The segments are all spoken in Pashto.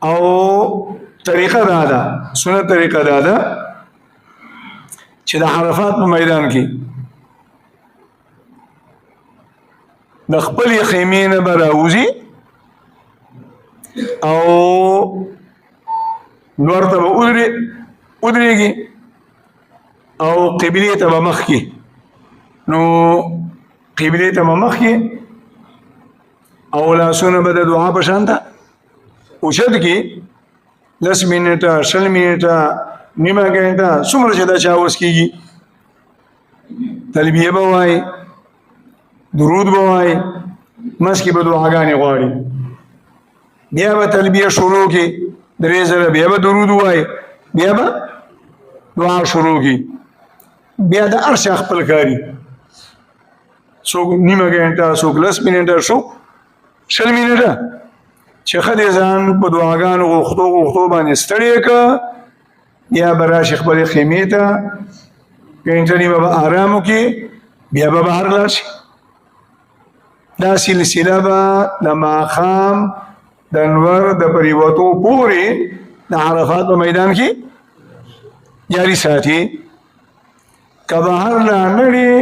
او طریقه دا ده سنت طریقه دا ده چې د عرفات په میدان کې د خپل خیمې نه به راوځي او نور ته به ودرېږي او قبلې ته به مخ کې نو قبلې ته به مخ کې او لاسونه به د دعا په شان ته اوچت کې 10 منټه 20 منټه نیمه ګنټه څومره چې دا چا وس کېږي تلبیه به وایي درود به وایي منځ کې به دعاګانې غواړي بیا به تلبیه شروع کړي 3 ځله بیا به درود وایي بیا به دعا شروع کړي بیا د هر چا خپل کاري څوک نیمه ګنټه څوک 10 منټه څوک 20 منټه چې ښه دې ځان په دعاګانو غوښتو باندې ستړی که بیا به راشي خپلې خیمې ته ګنټه نیمه به ارام وکړي بیا به بهر لاړ شي دا سلسله به د ماښام د انور د پریوتو پورې د عرفات په میدان کې جاری ساتي که بهر رانړي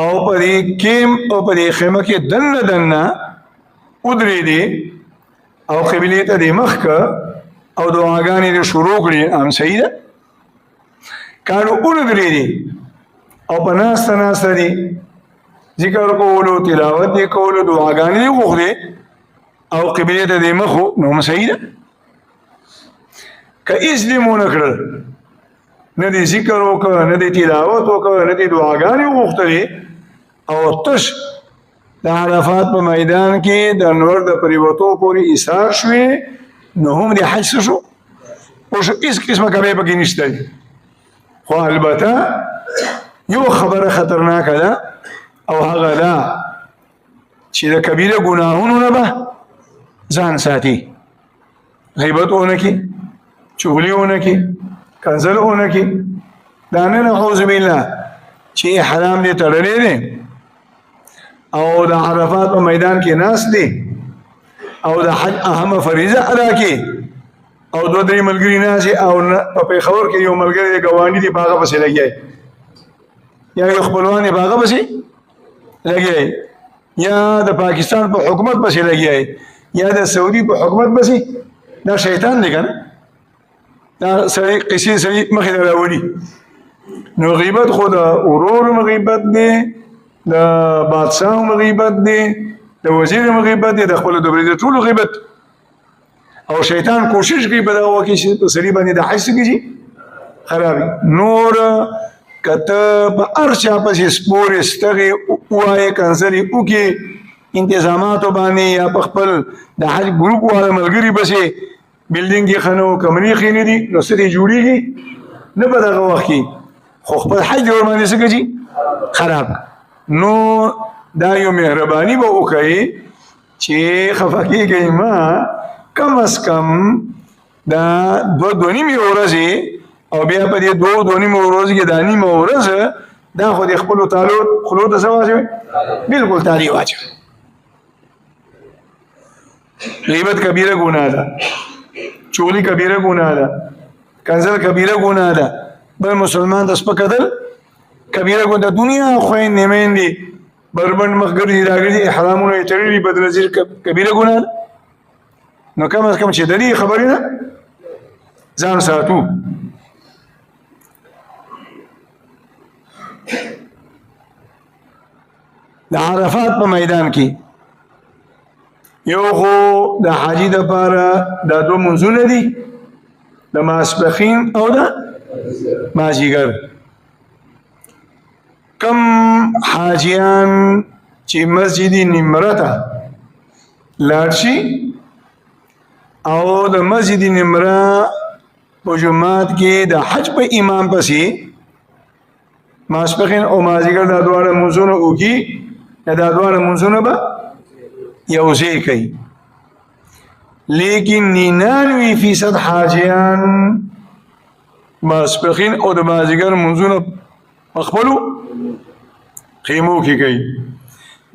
او په دې کیم او په دې خیمه کې دننه ودرېدې او قبلې ته دې مخ که او دعاګانې دې شروع کړي هم صحیح ده کانو ودرېدې او په ناسته دې ذکر کولو تلاوت دې کولو دعاګانې دې وغوښتې او قبلې ته دې مخ نو هم صحیح ده که هېڅ دې مو نه کړل نه دې ذکر وکړه نه دې تلاوت وکړه نه دې دعاګانې وغوښتلې او تش د عرفات په میدان کې د انور د پریوتو پورې ایثار شوې نو هم دې حج څه شو اوس هېڅ قسمه کمی پکې نشته دی خو البته یو خبره خطرناکه ده او هغه ده چې د کبیره ګناهونو نه به ځان ساتي غیبت ونه کړي چغلي ونه کړي کنځل ونه کړي دا نه نعوذ بالله چې احرام دې تړلی دی او د عرفات په میدان کې ناست دی او د حج اهمه فریضه ادا کړي او 2-3 ملګري ناست او په پېښور کې یو ملګری دی ګاونډي دی په هغه پسې لګیا یا یو خپلوان دی په هغه پسې لګیا یا د پاکستان په حکومت پسې لګیا یا د سعودي په حکومت پسې دا شیطان دی که نه دا سړی قصې سړي مخې ته راولي نو غیبت خو د ورور غیبت دی د بادشاه غیبت دی د وزیر غیبت دی د خپل د برید ټول غیبت او شیطان کوشش کوي په دغه وکه چې په سړي باندې د حج سګي خرابي نور کته په ارچا پسې سپور استغي وای کنسري او کې انتظامات باندې یا په خپل د حج ګروپ والا ملګری بسې بلډینګ کې خنو کمرې خېنې دي نو څه دي جوړیږي نه په دغه وخت کې خو خپل حج ور باندې سګي خراب نو دا یو مهرباني به وکړي چې خفه کېږئ ما کم از کم دا 2.5 ورځې او بیا په دې 2.5 ورځې کې دا نیمه ورځ دا خو د خپلو خولو ته څه واچوئ بلکل تالي واچوئ غیبت کبیره ګناه ده چغلي کبیره ګناه ده کنځل کبیره ګناه ده بل مسلمان ته سپکدل کبیره ګناه ده دنیا خویندې میندې بربند مخ ګرځي راګرځي احرامونه یې تړلي بدنظیر کبیره ګناه ده نو کم از کم چې د دې خبرې نه ځان ساتو د عرفات په میدان کې یو خو د حاجي دپاره دا 2 منځونه دي د ماسپښین او د مازدیګر کم حاجیان چې مسجد نمره ته لاړ شي او د مسجد نمره په جمعات کې د حج په امام پسې ماسپښین او مازدیګر دا دواړه منځونه وکړي دا دواړه منځونه به یو ځای کوي لیکن 99% حاجیان ماسپښین او د مازدیګر منځونه په خپلو خیمو کې کوي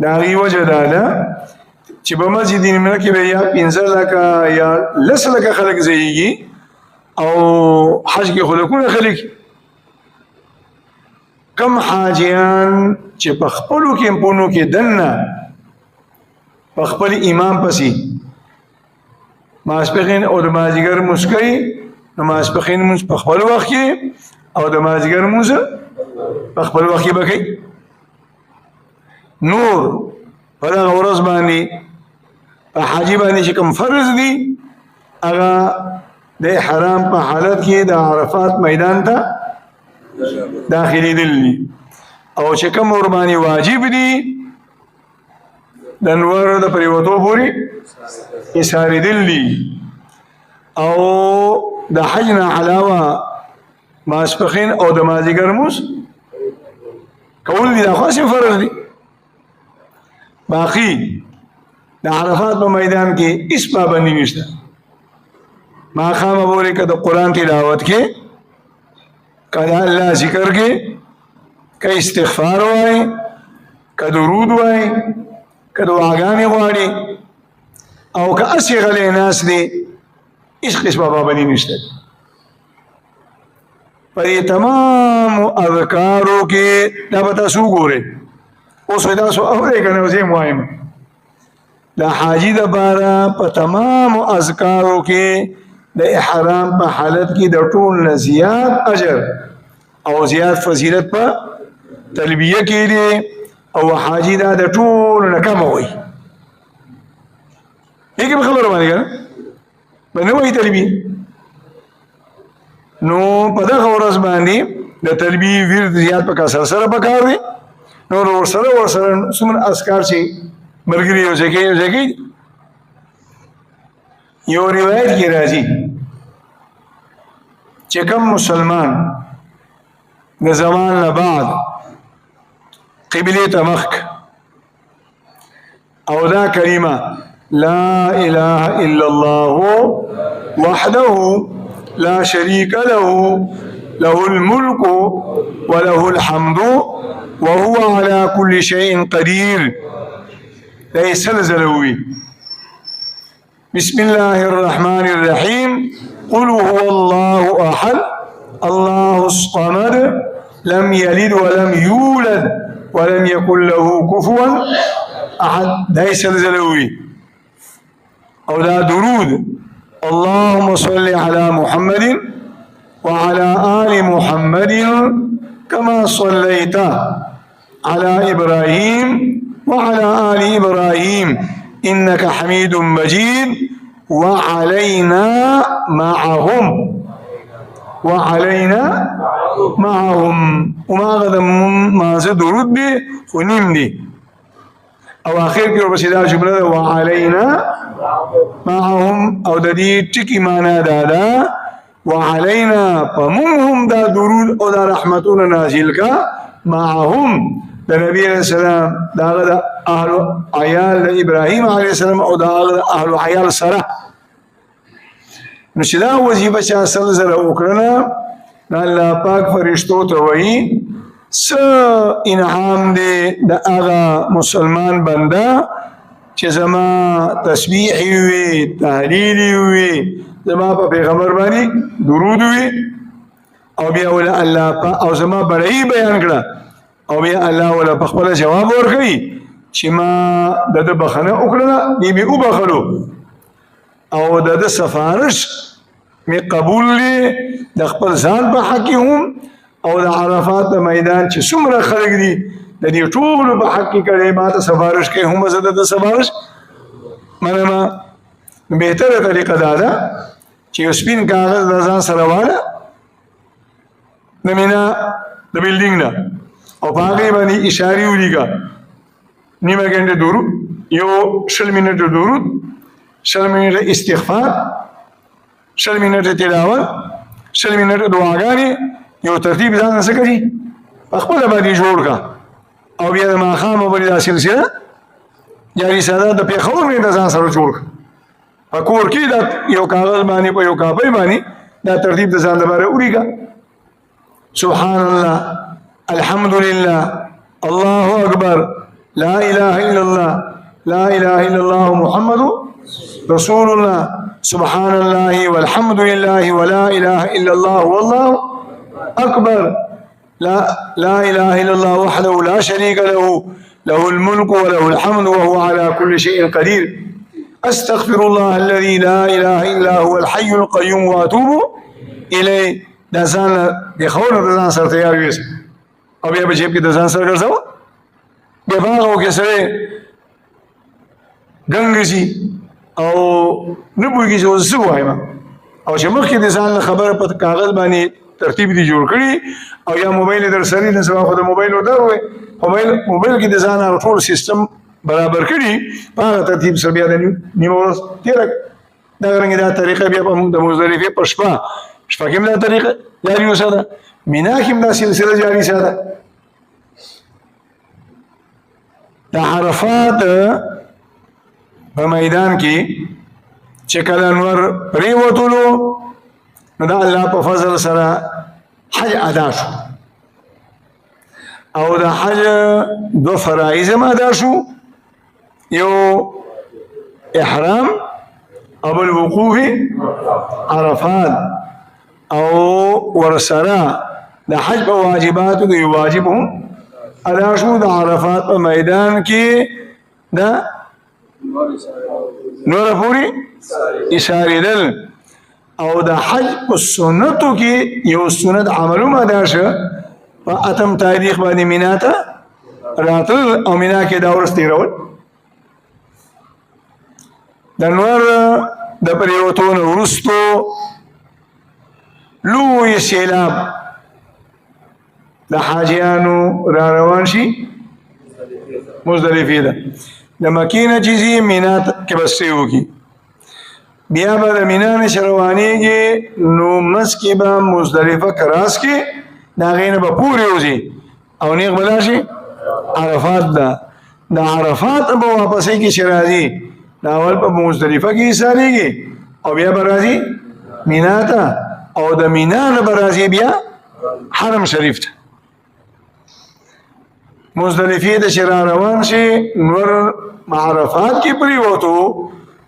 د هغې وجه دا ده چې په مسجد نبوي کې به یا 15 لکه یا 10 لکه خلک ځایږي او حج کې خلکونه خلک کم حاجیان چې په خپلو کیمپونو کې دننه په خپل امام پسې ماسپخین او د مازدیګر لمونځ کوي نو ماسپخین لمونځ په خپل وخت کې او د مازدیګر لمونځ په خپل وخت کې به کوي نور په دغه ورځ باندې په حاجي باندې چې کوم فرض دي هغه د احرام په حالت کې د عرفات میدان ته داخلي دي او چې کوم ور باندې واجب دي د انوار د پریوتو پوری اساری دي او د حج نه علاوه ماسپخین او د مازدیګر لمونځ کول دي دا خاص فرض دي باقی د عرفات په میدان کې هیڅ پابندي نشته ما خامه بوله که د قرآن تلاوت کې که الله ذکر کې که استغفار وای که درود وای که دعاګانې غواړي او که اسې غلی ناست دی هیڅ قسمه پابندي نشته په دې تمامو اذکارو کې دا به تاسو وګورئ اوس تاسو اورئ که نه زه یې وایم د حاجي دپاره په تمامو اذکارو کې د احرام په حالت کې د ټول نه زیات اجر او زیات فضیلت په تلبیه کې دی او حاجي دا د ټول نه کم وي هیڅ خبره باندې کنه باندې وایي تلبیه نو په دغه ورځ باندې د تلبیه ورد زیات په کسر سره پکار دی نو ورسره څومره اذکار چې ملګري یو ځای کې یو روایت کې راځي چې کوم مسلمان د زمان نه بعد قبله ته مخ او دا کلمه لا اله الا الله وحده لا شريك له له الملك وله الحمد وهو على كل شيء قدير ليس زلزلوي بسم الله الرحمن الرحيم قل هو الله احد الله الصمد لم يلد ولم يولد ولم يكن له كفوا احد ليس زلزلوي او لا درود اللهم صل على محمد وعلى آل محمد كما صليت على إبراهيم وعلى آل إبراهيم إنك حميد مجيد وعلينا معهم وما غدم ما درود به ونم دي او آخر کې ورپسې دا جمله وعلينا معهم او د دې ټکی معنا دا ده وعلينا فمنهم دا درود او دا رحمتونه نازل کا معهم د نبی علیہ السلام دا د اهل عیال د ابراهیم علیہ السلام او دا اهل عیال سره نو چې دا وظیفه چې اصل زره وکړنه الله پاک فرشتو ته وایي س انعام دې د هغه مسلمان بنده چې زما تسبیح وي تهلیل وي زما په پیغمبر باندې درود وي او بیا ول الله او زما بړی بیان کړه او بیا الله ولا په خپل جواب ورکړي چې ما د بخنه وکړه دی به وبخلو او د سفارش می قبول لي د خپل ځان په حق هم او د عرفات میدان چې څومره خلک دي د دې ټول په حق کې کړي ما ته سفارش کوي هم زده د سفارش منما بهتره طریقه دا ده چې سپین کاغذ د ځان سره واله نمینا د بلډینګ نه او باغې باندې اشاره ولیکا نیمه غنټه درود یو 20 منټه درود 20 منټه استغفار 20 منټه تلاوت 20 منټه دعاګانې یو ترتیب ځان سره کوي خپل باندې جوړ کا او بیا د ماخام باندې دا سلسله جاری ساده د پیښور نه د ځان سره جوړ په کور کې دا یو کاغذ باندې په یو کاپي باندې دا ترتیب د ځان لپاره ولیکا سبحان الله الحمد لله الله اکبر لا اله الا الله لا اله الا الله محمد رسول الله سبحان الله والحمد لله ولا اله الا الله والله اكبر لا اله الا الله وحده لا شريك له له الملك وله الحمد وهو على كل شيء قدير استغفر الله الذي لا اله الا هو الحي القيوم واتوب اليه. دا ځان د خونه د ځان سره تیار ویس او بیا به جیب کې د ځان سره ګرځاو بیا باغو کې سره ګنګ شي او نه پوهېږي چې اوس څه ووایم او چې مخکې د ځان خبره په کاغذ باندې ترتیب دي جوړ کړي او یا موبایل یې در سره نه سبا خو د موبایل ودر وی موبایل کې د ځان ټول سیستم برابر کړي په هغه ترتیب سره بیا د نیمه ورځ تېره دغه رنګې دا طریقه بیا د مزدلفې په شپه کې هم دا طریقه جاري وساته مینا کې هم دا سلسله جاري ساته. د عرفات په میدان کې چې کله انور پرېوتلو نو دا الله په فضل سره حج ادا شو او د حج دو فرایض هم ادا شو یو احرام او الوقوف عرفات او ورسره د حج په واجباتو کې واجب هم ادا شو. د عرفات په میدان کې دا نور پوری اشاریدل او د حج په سنتو کې یو سنت عملو ادا شو په اتم تاریخ باندې مینا ته راتل او مینا کې دا ورځ تېرول. د نور د پرېوتو نه وروستو لوی سیلاب د حاجیانو را روان شي مزدلفې ده د مکې نه چې ځي مینا کې به سټې وکړي بیا به د مینا نه چې روانېږي نو منځ کې به مزدلفه کراس کې د هغې نه به پورې وځي او نیغ به لاړ شي عرفات ده. د عرفات به واپسې کې چې راځي د اول په مزدلفه کې ایسارېږي او بیا به راځي مینا ته او د مینا نه به راځي بیا حرم شریف ته. مزدلفې ته چې را روان شي نور عرفات کې پرېوتو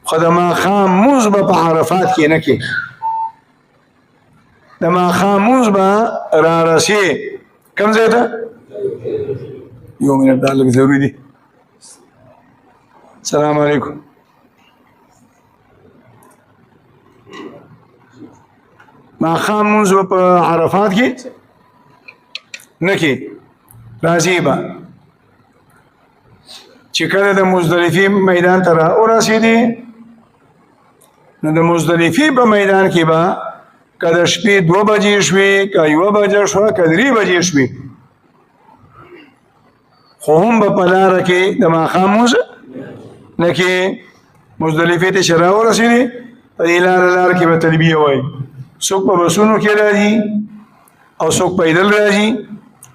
خو د ماښام مونځ به په عرفات کې نه کې د ماښام مونځ به را رسې کوم ځای ته یو منټ دا لږ ضروري دي. السلام علیکم. ماښام مونځ به په عرفات کې نه کې راځي به چې کله د مزدلفې میدان ته را ورسېدې نو د مزدلفې په میدان کې به که د شپې 2 بجې شوې که 1 بجه شوه که 3 بجې شوې خو هم به په لاره کې د ماښام مونځ نه کې مزدلفې ته چې را ورسېدې په دې لاره کې به تلبیه وایي. څوک په بسونو کې راځي او څوک پیدل راځي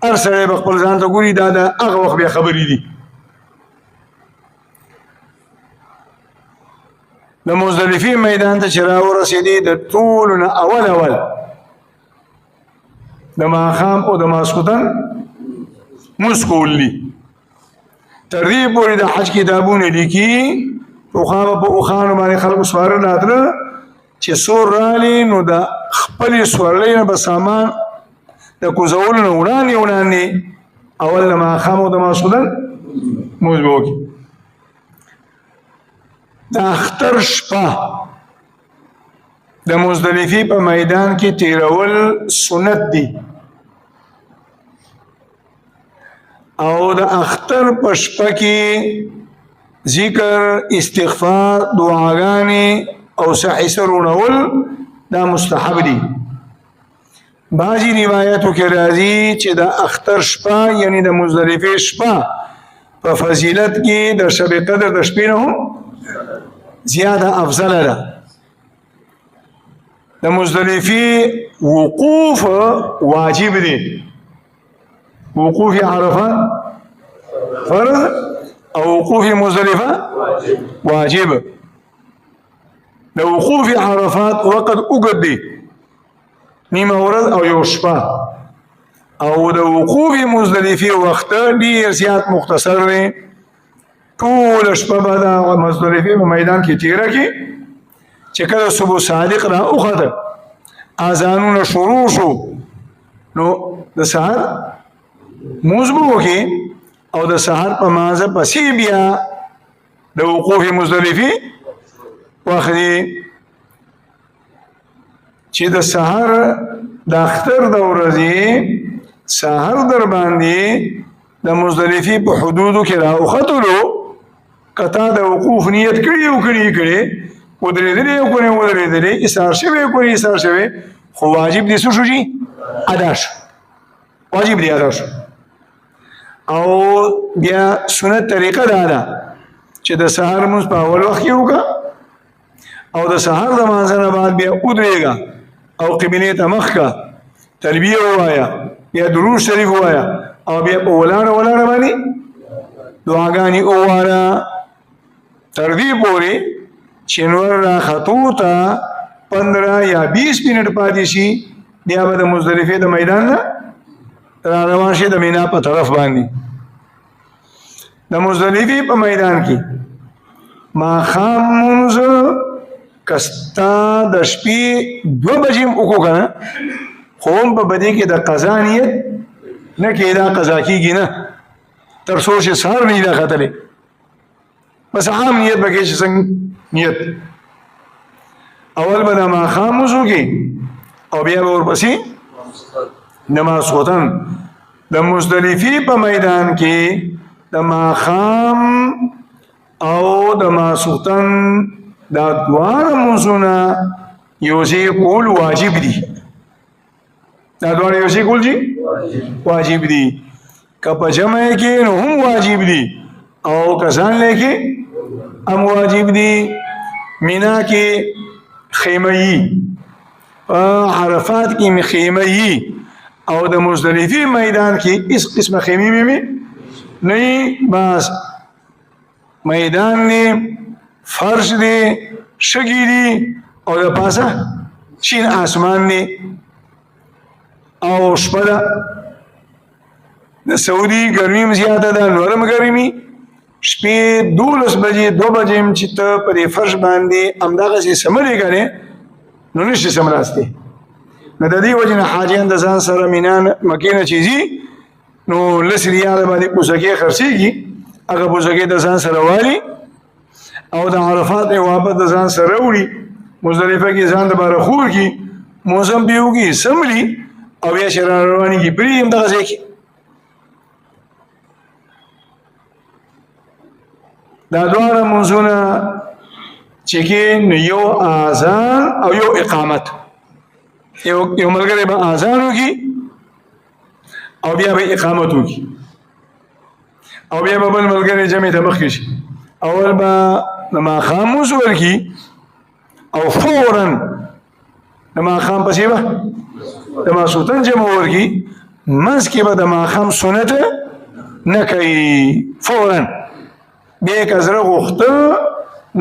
هر سړی به خپل ځان ته ګوري دا د هغه وخت بیا خبرې دي. د مزدلفې میدان ته چې را ورسېدې د ټولو نه اول د ماښام او د ماسخوتن مونځ کول دي. تر دې پورې د حج کتابونه لیکي پخوا به په اوښانو باندې خلکو سوارل راتله چې سور رالی نو د خپلې سورلۍ نه به سامان د کوزولو نه وړاندې اول د ماښام او د ماسخوتن مونځ به وکړي. د اختر شپه د مزدلفې په میدان کې تیرول سنت دي او د اختر په شپه کې ذکر استغفار دعاګانې او صحیح سرونول دا مستحب دي. بعضی روایتو کې راځي چې د اختر شپه یعنی د مزدلفې شپه په فضیلت کې د شب قدر د شپې نه هم زیاده افضل ده. د مزدلفې وقوف واجب دی. وقوف عرفه فرض او وقوف مزدلفه واجب. د وقوف عرفات وقت اوږد دی نیمه ورځ او یو شپه او د وقوف مزدلفې وخت ډېر زیات مختصر دی ټوله شپه به د مزدلفې په میدان کې تېره کړي چې کله صبح صادق را وخته اذانونه شروع شو نو د سحر مونځ به وکړي او د سحر په مانځه پسې بیا د وقوف مزدلفې وخت دی چې د سحر د اختر د ورځې سحر در باندې د مزدلفې په حدودو کې راوختلو کتا د وقوف نیت کړي ودرېدلې او کنه ودرېدلې ایثار شوی کنه ایثار شوی خو واجب دي څه شو جی ادا شو واجب دي ادا شو او بیا سنت طریقه دا ده چې د سحر مونځ په اول وخت کې وکړه او د سحر د مانځه نه بعد بیا ودرېږه او قبلې ته مخ کا تلبیه ووایا یا درود شریف ووایا او بیا په ولاړه باندې دعاګانې ووایا تر دې پورې چې نور را خطو ته 15 یا 20 منټ پاتې شي بیا به د مزدلفې د میدان نه را روان شي د مینا په طرف باندې د مزدلفې په میدان کې ماښام مونځ کستا د شپې 2 بجې وکړو که نه خو هم په بدې کې د قضا نیت نه کې دا قضا کېږي نه تر څو چې سهار نه دا ختلی بس عام نیت به کې چې څنګه نیت اول به د ماښام مونځ وکړي او بیا به ورپسې د ماسخوتن د مزدلفې په میدان کې د ماښام او د ماسخوتن دا دواړه مونځونه یو ځای کول واجب دي دا دواړه یو ځای کول دي واجب دي که په جمع کې نو هم واجب دي او که ځان لیکي هم واجب دي مینا کې خیمه‌یي په عرفات کې خیمه‌یي او د مزدلفې میدان کې هیڅ قسمه خیمې نه بس میدان دی فرش دی شګی دی او د پاسه شین آسمان دی او شپه ده د سعودي ګرمي زیاته ده نورم ګرمي شپې 12 بجې 2 بجې چې ته په دې فرش باندې همدغسې سملې کنې نو نشي سملاستې نو د دې وجې نه حاجیان د ځان سره مینان مکې نه چې ځي نو لس ریاله باندې پوسکې خرڅېږي هغه پوسکې د ځان سره والي او د عرفات واپس د ځان سره وړي مزدلفه کې ځان دپاره خور کړي موسم پې وکړي سملي او بیا چې را روانې کړي پرېږدي همدغه ځای کې دا دواړه مونځونه چې کې نو یو اذان او یو اقامت یو ملګری به اذان وکړي او بیا به اقامت وکړي او بیا به بل ملګری جمع ته مخکې شي اول به د ماښام مونځ ورکړي او فورا د ماښام پسې به د ماسخوتن جمع ورکړي منځ کې به د ماښام سنت نه کوي فورا بیا که زړه غوښته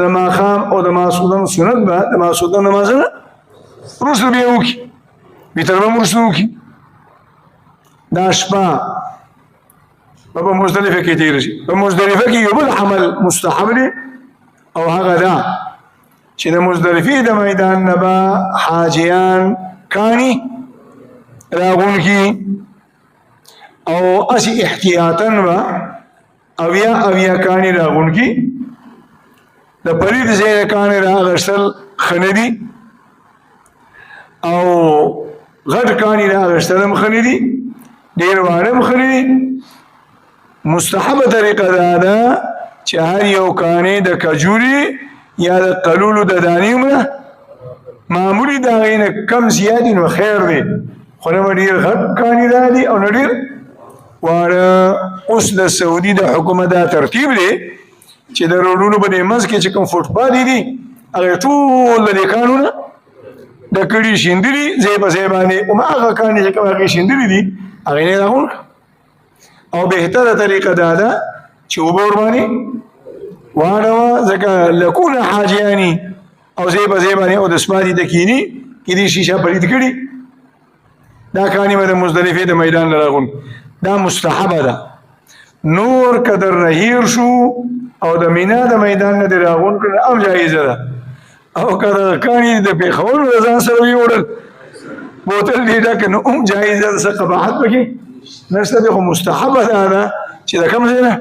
د ماښام او د ماسخوتن سنت به د ماسخوتن نماز نه وروسته بیا وکړي بهتر به وروسته وکړي دا شپه به په مزدلفه کې تېره شي په مزدلفه کې یو بل عمل مستحب دی او هغه دا چې د مزدلفې د میدان نه به حاجیان کاڼي راغونډ او اسی احتیاطاً به اویا کاڼي راغونډ کړي د پلید ځای کاڼي راغشتل ښه نه دي او غټ کاڼي راغشتل هم ښه نه دي ډېر واړه هم ښه نه دي مستحبه طریقه دا ده چې هر یو کاڼي د کجوري یا د قلولو د دانې نه معمولي د هغې نه کم زیات نو خیر دی خو نه به ډېر غټ کاڼي دا دي او نه ډېر واړه اوس د سعودي د حکومت دا ترتیب دی چې د روډونو په دې منځ کې چې کوم فوټپاتې دي هغې ټول د دې کاڼو نه د کړي شیندلي ځای په ځای باندې هماغه کاڼي چې کوم هغې شیندلي دي هغې نه یې راغونډ او بهتره طریقه دا ده چې اوبه ورباندې واړوه ځکه لکونه حاجیاني او ځای په ځای باندې او د سپاتې ته کیني کېدای شي شا پلید کړي دا کاڼي به د مزدلفې د میدان نه راغونډ دا مستحبه ده نور قدر رهیر شو او د مینا د میدان نه د راغون کړه هم جایزه ده او کله کانی د پیښور د ځان سره ویوړل بوتل دې ډک نو هم جایزه ده څه قباحت پکې نشته ده خو مستحبه ده چې د کوم ځای نه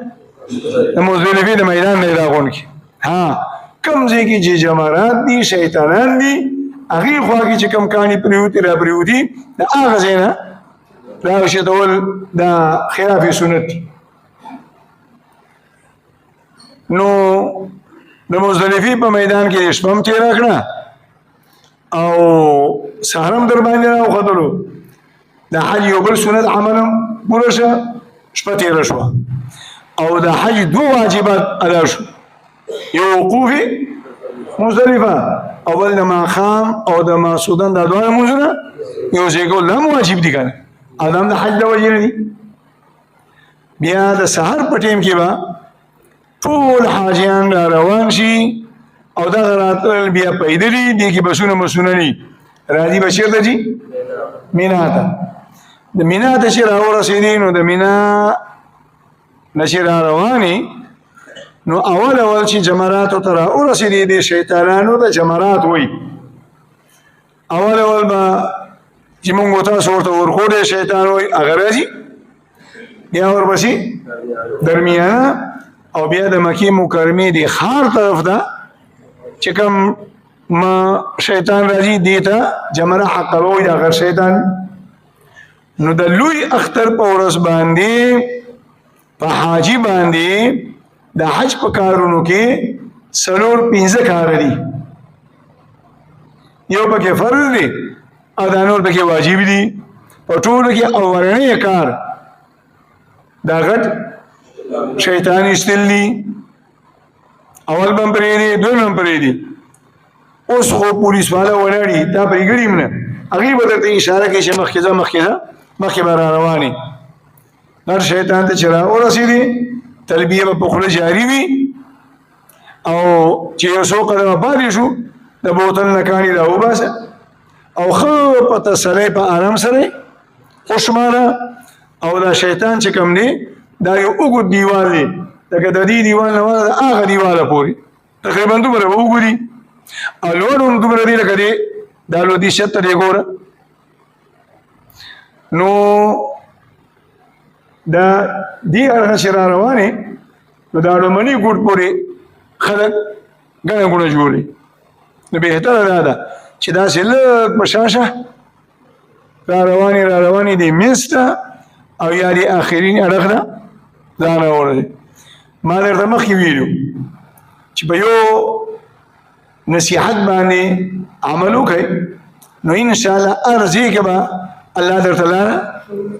د مزدلفې د میدان نه راغون کی ها کوم ځای کې چې جمرات دي شیطانان دي هغې خوا کې چې کوم کاڼي پرېوتي را پرېوتي د هغه ځای نه راوشتول دا خلاف سنت دي نو د مزدلفې په میدان کې شپه هم تېره کړه او سهار هم در باندې راوختلو د حج یو بل سنت عمل هم پوره شه شپه تېره شوه او د حج 2 واجبات ادا شو یو وقوف مزدلفه او بل د ماښام او د ماسودن دا دواړه لمونځونه یو ځای کول دا هم واجب دي که نه او دا هم د حج د وجې نه دي بیا د سهار په ټیم کې به ټول حاجیان را روان شي او دغه راتلل بیا پیدلي دې کې بسونه مسونه ني راځي به چېرته ځي مینا ته د مینا ته چې راورسېدې نو د مینا نه چې را روانې نو اول چې جمراتو ته راورسېدې د شیطانانو د جمرات وایي اول به چې مونږ تاسو ورته ورښودی شیطان وایي هغه راځي بیا ورپسې درمیانه او بیا د مکې مکرمې د ښار طرف ته چې کوم شیطان راځي دې ته جمره حقه وایي د هغه شیطان نو د لوی اختر په ورځ باندې په حاجي باندې د حج په کارونو کې 4-5 کار دي یو پکې فرض دی او دا نور پکې واجب دي په ټولو کې اولنی کار دا غټ شیطان ایستل دي اول به هم پرېږدي دویم هم پرېږدي اوس خو پولیس والا ولاړي دا پرېږدي هم نه هغې به درته اشاره کوي چې مخکې ځه مخکې ځه مخکې به را روانې هر شیطان ته چې را ورسېدې تلبیه به په خوله جاري وي او چې یو څو قدمه پاتې شو د بوتل نه کاڼي را وباسه او ښه په تسلۍ په آرام سره خوشمانه او دا شیطان چې کوم دی دا یو اوږد دیوال دی لکه د دې دیوال نه والا د هغه دیواله پورې تقریبا دومره به وګوري او لوړ هم دومره دی لکه دی دا لودي شته دی ګوره نو دا دې اړخه چې را روانې نو دا لومړني ګوټ پورې خلک ګڼه ګوڼه جوړي نو بهتره دا ده چې داسې لږ په شاشه را روانې دي منځ ته او یا دې آخرین اړخ ده ځان راوړی ما درته مخکې ویلو چې په یو نصیحت باندې عمل وکړئ نو انشاءالله هر ځای کې به الله درته لاره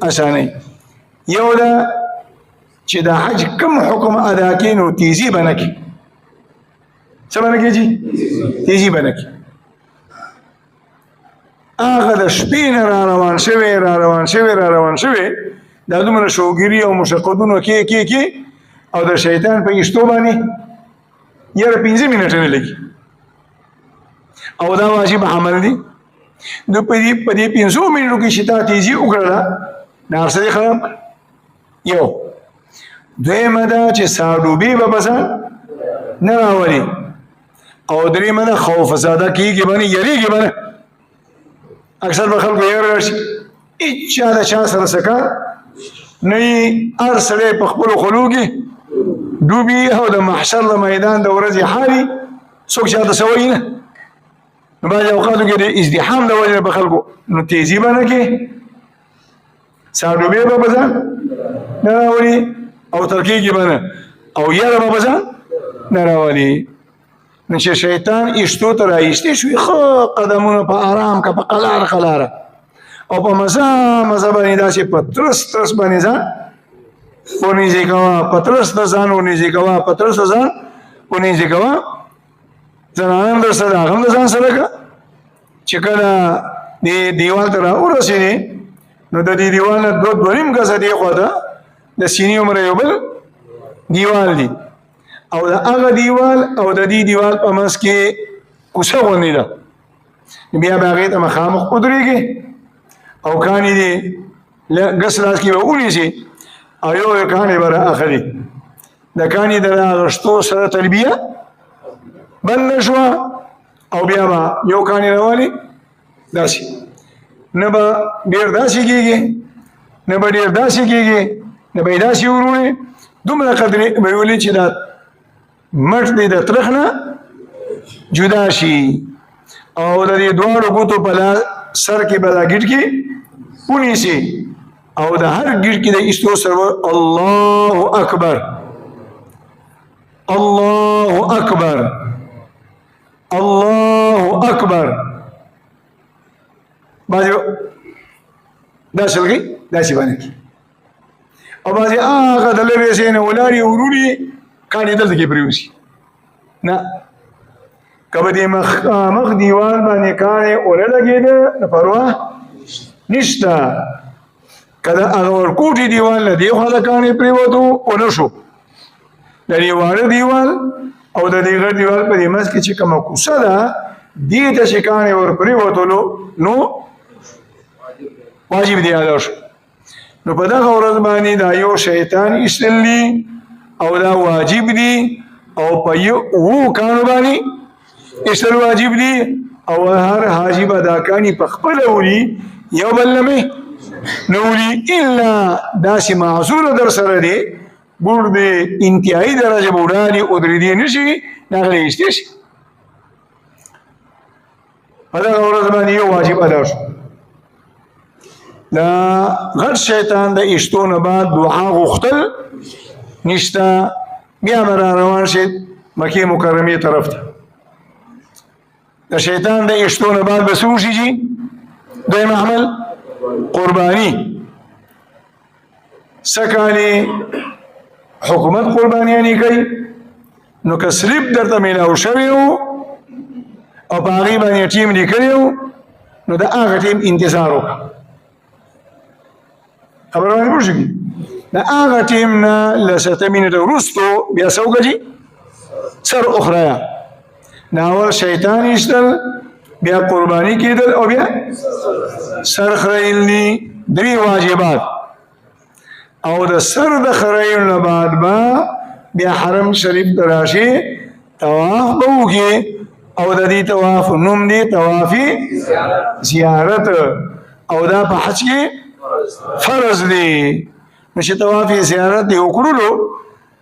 اسانوي یو ده چې د حج کوم حکم ادا کړي نو تیزي به نه کړي څه به نه کړي جي تیزي به نه کړي هغه د شپې نه را روان شوی دا دومره شوګیري او مشقتونه کې او د شیطان په ایشتو باندې یاره 15 منټه نه لګي او دا واجب عمل دی نو په دې 15 منټو کې چې تا تیزي وکړله نو هر څه خراب یو دویمه ده چې ساډوبې به بسان نه راولي او دریمه ده خوف زاده کېږي به نه یریږي به نه اکثر به خلکو یاره راشي هېچا د چا سره څه کار نه یي هر سړی په خپلو خولو کې ډوبي او د محشر د میدان د ورځې حالي څوک چا ته څه وایي نه نو بعضې اوقاتو کې د ازدحام د وجې نه په خلکو نو تیزي به نه کې ساډوبې به به ځان نه راولي او ترکېږي به نه او یاره به به ځان نه راولي نو چې شیطان ایشتو ته رایستې شوي ښه قدمونه په آرام که په قلاره او په مزه باندې داسې په ترس باندې ځان ونیزې کوه په ترس د ځان ونیزې کوه په ترس د ځان ونیزې کوه زنانه در سره هغه هم د ځان سره که چې کله دې دیوال ته راورسېدې نو د دې دیوال نه 2.5 ګزه دې خوا ته د سینې عمره یو بل دیوال دی او د هغه دیوال او د دې دیوال په منځ کې کوڅه غوندې ده بیا به هغې ته مخامخ ودرېږي او کاڼي دې ګس لاس کې به ونیسي او یو کاڼي به رااخلي د کاڼي د راغشتو سره تلبیه بند شوه او بیا به یو کاڼي راوالي داسې نه به ډېر داسې کېږي نه به ډېر داسې کېږي نه به یې داسې وروړي دومره قدرې به ویلي چې دا مټ دی د ترخ نه جدا شي او د دې دواړو ګوتو په سر کې به دا ګیټکې ونیسي او د هر ګیټکې د ایستو سره الله اکبر الله اکبر الله اکبر بعضې داسې لګي داسې باندې کړي او بعضې هغه د لرې ځای نه ولاړې وروړي کاڼي دلته کې پرېوځي نه که به دې مخامخ دیوال باندې کاڼي اوله لګېده نو پروا نشته که د هغه ورکوټي دیوال نه دې خوا د کاڼي پرېوتو ونه شو د دې واړه دیوال او د دې غټ دیوال په دې منځ کې چې کومه کوڅه ده دې ته چې کاڼي ور پرېوتلو نو واجب دی ادا شو نو په دغه ورځ باندې دا یو شیطان ایستلی او دا واجب دی او په یو کانو باندې ایستل واجب دی او هر حاجی به دا کاڼي په خپله وړي یو بل نه مې نه وړي الا داسې معذور در سره دی ګوړ د انتهایي درجه به وړاندې ودرېدی نه شي هغه ایستی شي په دغه ورځ باندې یو واجب ادا شو دا غټ شیطان د ایشتو نه بعد دعا غوښتل نشته بیا به را روان شي مکې مکرمې طرف ته د شیطان د ایشتو نه بعد به څه وشي دویم عمل قرباني سکانې حکومت قربانیانې کوي نو که سلیپ درته میلاو شوی و او په هغې باندې ټیم لیکلی و نو د هغه ټیم انتظار وکړه خبر باندې پوه شوي د هغه ټیم نه له 7 منټه وروستو بیا څه وکړي سر اخریا د اول شیطان ایستل بیا قرباني کېدل او بیا سر خریل دي 3 واجبات او د سر د خریل نه بعد به بیا حرم شریف ته راشي طواف به وکړي او د دې طواف نوم دی طواف زیارت او دا په حج کې فرض دی نو چې طواف زیارت دی وکړلو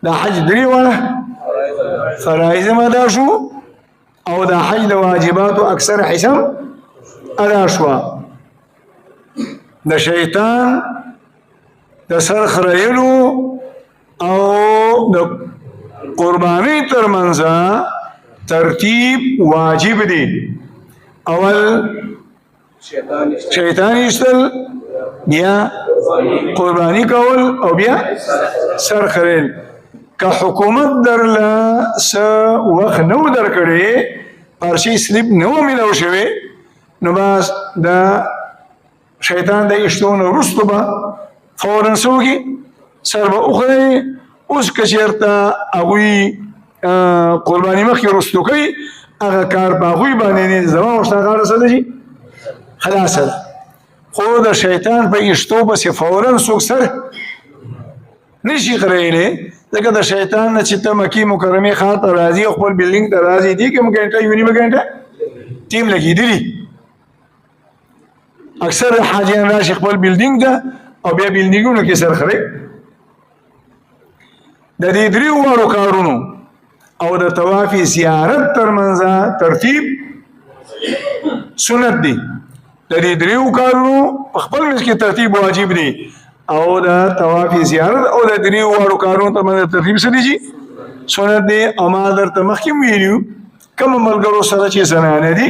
د حج 3 واړه فرایض هم ادا شو او د حج د واجباتو اکثر حسم ادا شوه د شیطان د سر خریلو او د قرباني ترمنځ ترتیب واجب دی اول شیطان ایستل بیا قربانی کول او بیا سر خریل که حکومت درله څه وخت نو درکړی پارچې سلیپ نو میلاو شوی نو بس د شیطان د ایشتو نه وروسته به فورا څه وکړي سر به وخوري اوس که چېرته هغوی قرباني مخکې وروستو کوي هغه کار په هغوی باندې زما ورته هغه رسېده شي خلاصه ده خو د شیطان په ایشتو پسې فورا څوک سر نشي خریلی ځکه د شیطان نه چې ته مکې مکرمې ښار ته راځي او خپل بلډینګ ته راځي دې کې ګنټه یو نیمه ګنټه ټیم لګېدلي اکثر حاجیان راشي خپل بلډینګ ته او بیا بلډینګونو کې سر خري د دې 3 واړو کارونو او د طواف زیارت ترمنځ ترتیب سنت دی د دې 3 کارونو خپل منځ کې ترتیب واجب دی او د طواف زیارت او د 3 واړو کارونو ترمنځ ترتیب څه دی سنت دی او ما درته مخکې ویلو کوم ملګرو سره چې زنانه دي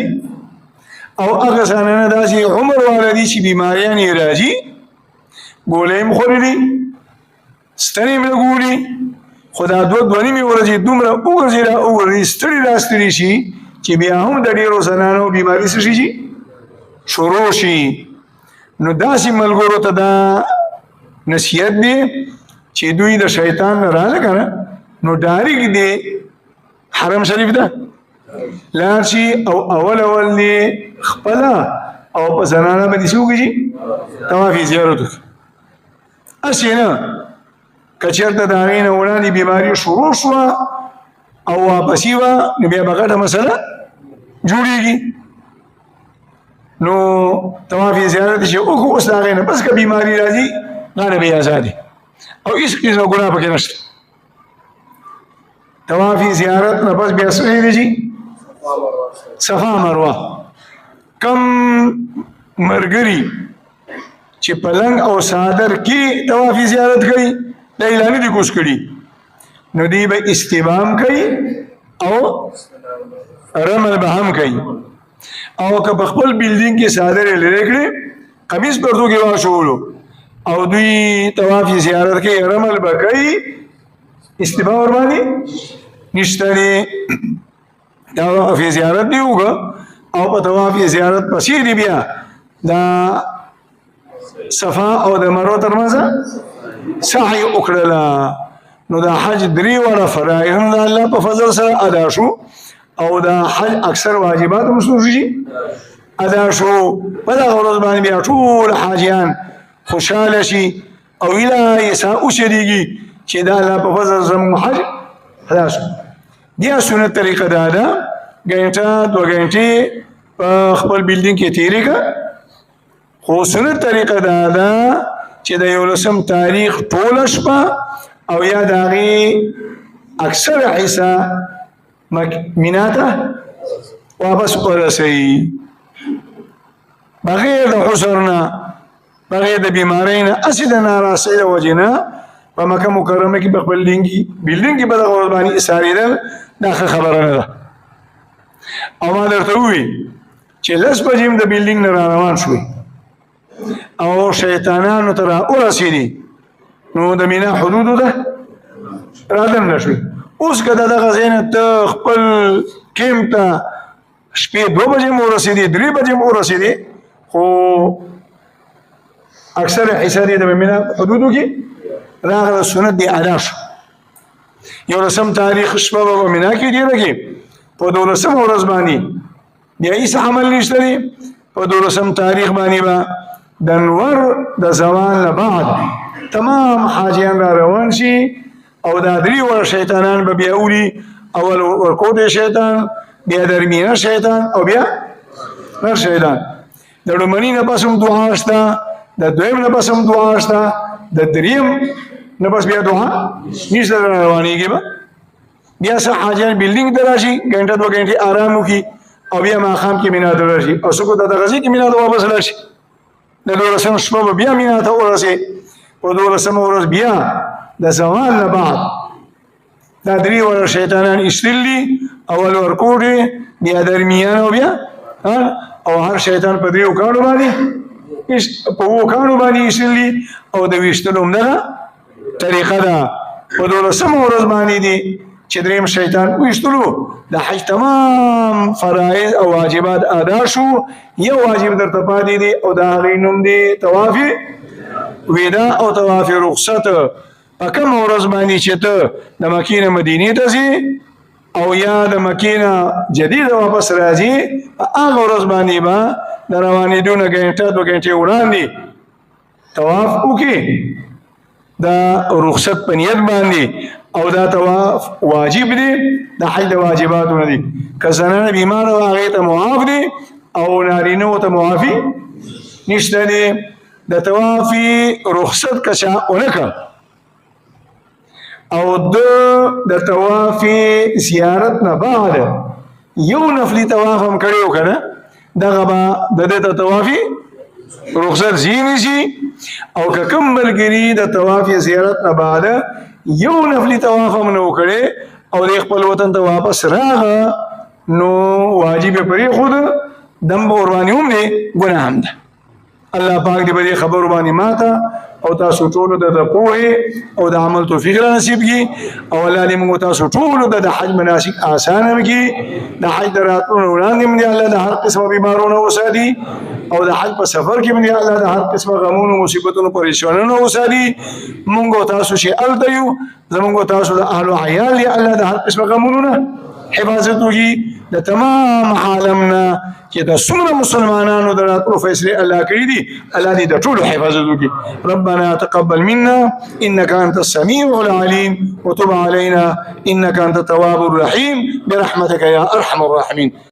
او هغه زنانه داسې عمر والا دي چې بیماریان یې راځي ګولۍ یې خوړلي دي ستنې یې لګولي خو دا 2 نیمې ورځې دومره وګرځي راوګرځي ستړي راستړي شي چې بیا هم د ډېرو زنانو بیماري څه شي شروع شي نو داسې ملګرو ته دا نصیحت دی چې دوی د شیطان نه راغله که نه نو ډایرکټ دی حرم شریف ته لاړ شي او اول دی خپله او په زنانه باندې څه وکړي طواف زیارت وکړي هسې نه که چېرته د هغې نه وړاندې بیماري شروع شوه او واپسي وه نو بیا به غټه مسله جوړېږي. نو طواف زیارت چې وکړو اوس د هغې نه بس که بیماري راځي دا نه به یې ازادي او هېڅ قسمه ګناه پکې نشته. طواف زیارت نه بس بیا څه دی چې صفا مروه. کم مرګري چې پلنګ او صادر کې طواف زیارت کوي دا اعلان دي کوس کړي نو دی به استبام کوي او رمل به هم کوي او که په خپل بلډینګ کې صادر لري کړي قمیص پردو کې واچولو او دوی طواف زیارت کې رمل به کوي استبام ور باندې نشته دی. طواف زیارت دی وګه او په طواف زیارت پسې دی بیا دا صفا او د مروه ترمنځ سعی وکړله. نو دا حج درې واړه فرایض د الله په فضل سره ادا شو او دا حج اکثر واجبات مسلو شي ادا شو. په دغه ورځ باندې بیا ټول حاجیان خوشحاله شي او اله یسا اوسېږي چې دا الله په فضل زموږ حج ادا شو. بیا سنت طریقه دا ده ګنټه 2 غنټې په خپل بلډینګ کې تېرې کړه خو سنت طریقه دا ده چې د 11 تاریخ ټوله شپه او یا د هغې اکثر حصه مینا ته واپس ورسوي بغیر د حسر نه بغیر د بیمارۍ نه هسې د ناراستۍ د وجې نه په مکه مکرمه کې په خپل بلډینګ کې په دغه ورځ باندې ایسارېدل دا ښه خبره نه ده. او ما درته ووي چې 10 بجې هم د بلډینګ نه راروان شوې او شیطانانو ته راورسېدې نو د مینا حدودو ته رادم نه شوې. اوس که د دغه ځای نه ته خپل کیمپ ته شپې 2 بجې هم ورسېدې 3 بجې هم ورسېدې خو اکثر حصه دې د مینا حدودو کې راغله سنت دې ادا شو. 11 تاریخ شپه به په مینا کې تېره کړې په 12 ورځ باندې بیا هېڅ عمل نشته دی. په 12 تاریخ باندې به د انور د زوال نه بعد تمام حاجیان را روان شي او دا 3 وړه شیطانان به بیا وړي اول ورکوټې شیطان بیا درمیانه شیطان او بیا نر شیطان. د لومړني نه پس هم دعا شته د دویم نه پس هم دعا شته د دریم نه پس بیا دعا نشته روانېږي به بیا څه حاجیان بلډینګ ته راشي ګنټه 2 غنټې آرام وکړي او بیا ماښام کې مینا ته راشي او څوک د دغه ځای کې مینا ته واپس راشي. د 12 شپه به بیا مینا ته ورسې په 12 ورځ بیا د زوال نه بعد دا 3 وړه شیطانان ایستل دي اول ورکوټې بیا درمیانه او بیا او هر شیطان په 3 کاڼو باندې په 2 کاڼو باندې ایستل دي او د ویشتلو همدغه طریقه ده. په 12 ورځ باندې دي چې دریم شیطان ویشتلو د حج تمام فرائض او واجبات ادا شو. یو واجب درته پاتې دی او د هغې نوم دی طواف ودا او طواف رخصت. په کومه ورځ باندې چې ته د مکې نه مدینې ته ځې او یا د مکې نه جدید واپس راځي په هغه ورځ باندې به د روانېدو نه ګنټه 2 غنټې وړاندې طواف وکړي د رخصت په نیت باندې او دا طواف واجب دی د حج د واجباتو نه دي. که زنانه بیماره وه هغې ته معاف دی او نارینهو ته معافي نشته دی. د طواف رخصت که چا ونه کړ او د طواف زیارت نه بعد یو نفلي طواف هم کړی و که نه دغه به د ده ته طواف رخصت ځینې شي او که کوم ملګري د طواف زیارت نه بعد یو نفلي طواف هم نه وکړی او د خپل وطن ته واپس راغه نو واجب یې پرېښود دم به ورباندې هم دی ګناه هم ده. الله پاک دې په دې خبرو باندې ماته او تاسو ټولو ته د پوهې او د عمل توفیق را نصیب کړي او الله دې موږ تاسو ټولو ته د حج مناسک اسانه کړي. د حج د راتلو نه وړاندې هم دې الله د هر قسمه بیمارو نه وساتي او د حج په سفر کې هم دې الله د هر قسمه غمونو مصیبتونو پریشانیو نه وساتي. موږ تاسو چې هلته یو زموږ تاسو د اهل و عیال دې الله د هر قسمه غمونو نه حفاظت وکړي د تمام عالمنا چې د څومره مسلمانانو د راتلو فیصلې الله کړي دي الله دې د ټولو حفاظت وکړي. ربنا تقبل منا انك انت السميع العليم وتب علينا انك انت التواب الرحيم برحمتك يا ارحم الراحمين.